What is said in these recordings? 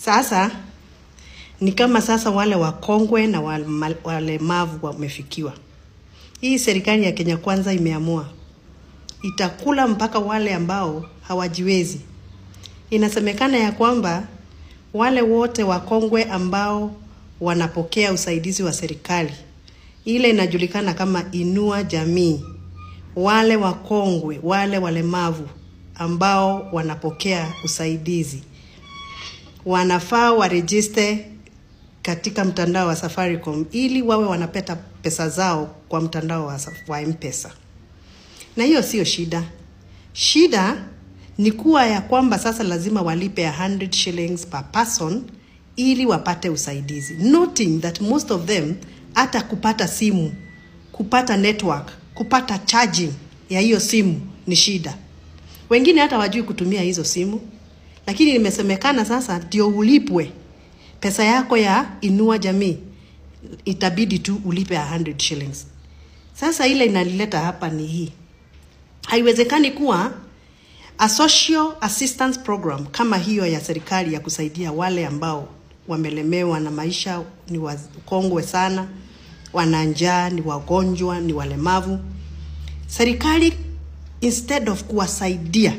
Sasa ni kama sasa wale wakongwe na walemavu wamefikiwa. Hii serikali ya Kenya Kwanza imeamua itakula mpaka wale ambao hawajiwezi. Inasemekana ya kwamba wale wote wakongwe ambao wanapokea usaidizi wa serikali, ile inajulikana kama Inua Jamii, wale wakongwe, wale walemavu ambao wanapokea usaidizi, wanafaa warejiste katika mtandao wa Safaricom ili wawe wanapata pesa zao kwa mtandao wa M-Pesa. Na hiyo sio shida. Shida ni kuwa ya kwamba sasa lazima walipe 100 shillings per person ili wapate usaidizi. Noting that most of them hata kupata simu, kupata network, kupata charging ya hiyo simu ni shida. Wengine hata wajui kutumia hizo simu. Lakini nimesemekana sasa ndio ulipwe pesa yako ya Inua Jamii, itabidi tu ulipe 100 shillings. Sasa ile inalileta hapa ni hii. Haiwezekani kuwa a social assistance program kama hiyo ya serikali ya kusaidia wale ambao wamelemewa na maisha, ni wakongwe sana, wana njaa, ni wagonjwa, ni walemavu. Serikali instead of kuwasaidia,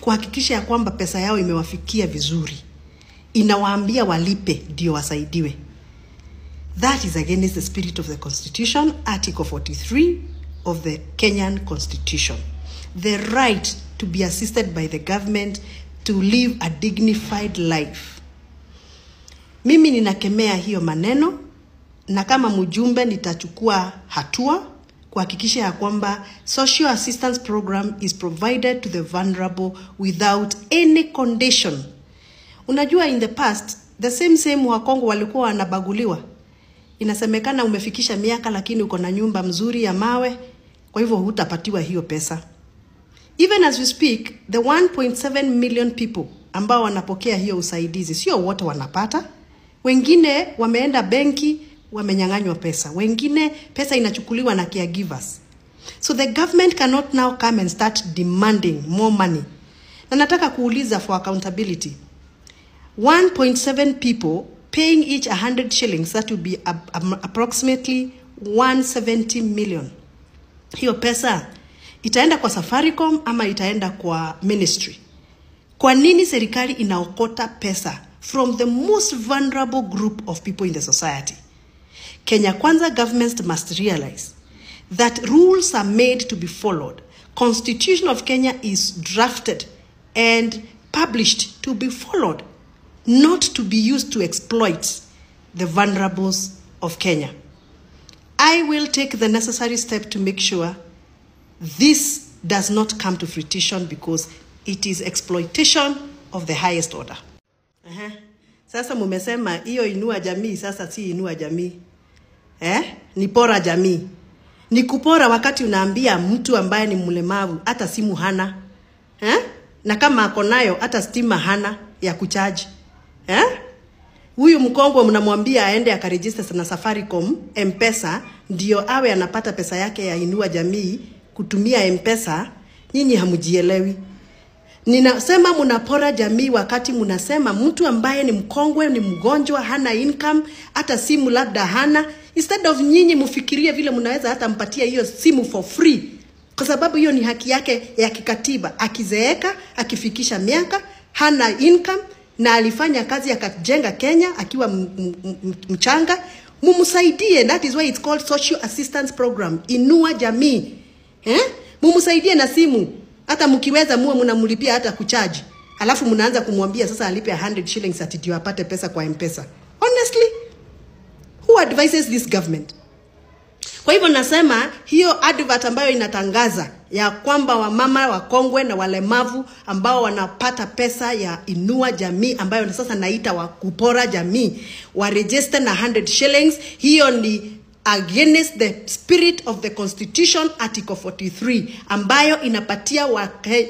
kuhakikisha ya kwamba pesa yao imewafikia vizuri, inawaambia walipe ndio wasaidiwe. That is against the spirit of the Constitution, Article 43 of the Kenyan Constitution. The right to be assisted by the government to live a dignified life. Mimi ninakemea hiyo maneno, na kama mjumbe nitachukua hatua kuhakikisha ya kwamba social assistance program is provided to the vulnerable without any condition. Unajua in the past, the same wakongo walikuwa wanabaguliwa. Inasemekana umefikisha miaka lakini uko na nyumba mzuri ya mawe, kwa hivyo hutapatiwa hiyo pesa. Even as we speak, the 1.7 million people ambao wanapokea hiyo usaidizi, sio wote wanapata. Wengine wameenda benki, wamenyang'anywa pesa. Wengine pesa inachukuliwa na caregivers. So the government cannot now come and start demanding more money. Na nataka kuuliza for accountability. 1.7 people paying each 100 shillings, that would be approximately 170 million. Hiyo pesa itaenda kwa Safaricom ama itaenda kwa ministry? Kwa nini serikali inaokota pesa from the most vulnerable group of people in the society? Kenya Kwanza government must realize that rules are made to be followed. Constitution of Kenya is drafted and published to be followed, not to be used to exploit the vulnerables of Kenya. I will take the necessary step to make sure this does not come to fruition, because it is exploitation of the highest order. Sasa mumesema hiyo Inua Jamii sasa si Inua Jamii. Ni pora jamii. Ni kupora wakati unaambia mtu ambaye ni mlemavu hata simu hana. Na kama ako nayo hata stima hana ya kuchaji. Huyu mkongwe mnamwambia aende akaregister na Safaricom M-Pesa ndio awe anapata pesa yake ya Inua Jamii kutumia M-Pesa. Nyinyi hamujielewi. Ninasema mnapora jamii wakati mnasema mtu ambaye ni mkongwe, ni mgonjwa, hana income, hata simu labda hana. Instead of nyinyi mfikirie vile mnaweza hata mpatia hiyo simu for free, kwa sababu hiyo ni haki yake ya kikatiba. Akizeeka, akifikisha miaka, hana income na alifanya kazi akajenga Kenya akiwa mchanga, mumsaidie. That is why it's called social assistance program, Inua Jamii. Mumsaidie na simu. Hata mkiweza muwe mnamlipia hata kuchaji. Alafu mnaanza kumwambia sasa alipe 100 shillings ati ndio apate pesa kwa M-Pesa. Honestly, who advises this government? Kwa hivyo nasema hiyo advert ambayo inatangaza ya kwamba wamama, wakongwe na walemavu ambao wanapata pesa ya Inua Jamii ambayo sasa naita wa kupora jamii, wa register na 100 shillings, hiyo ni against the spirit of the Constitution, Article 43, ambayo inapatia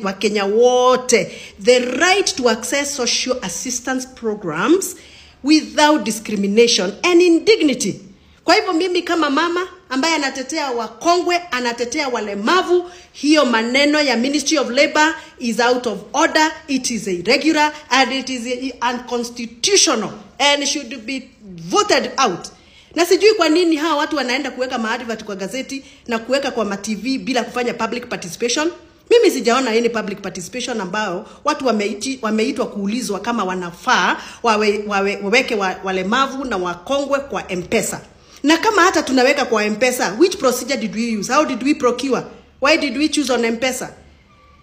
wa Kenya wote the right to access social assistance programs without discrimination and indignity. Kwa hivyo mimi kama mama ambaye anatetea wakongwe, anatetea walemavu. Hiyo maneno ya Ministry of Labor is out of order, it is irregular and it is unconstitutional and should be voted out. Na sijui kwa nini hawa watu wanaenda kuweka maadvert kwa gazeti na kuweka kwa ma-TV bila kufanya public participation. Mimi sijaona any public participation ambao watu wameitwa kuulizwa kama wanafaa waweke walemavu na wakongwe kwa M-Pesa. Na kama hata tunaweka kwa M-Pesa, which procedure did we use? How did we procure? Why did we choose on M-Pesa?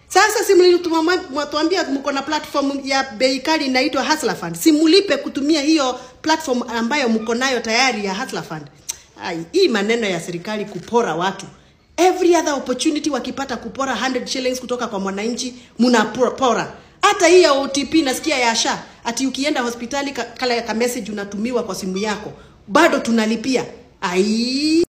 Sasa simulitumwambia mko na platform ya bei kali inaitwa Hustler Fund. Simulipe kutumia hiyo platform ambayo mko nayo tayari ya Hustler Fund. Hii maneno ya serikali kupora watu. Every other opportunity wakipata kupora 100 shillings kutoka kwa mwananchi, mnapora. Hata hii ya OTP nasikia ya SHA, ati ukienda hospitali kala ya message unatumiwa kwa simu yako, bado tunalipia.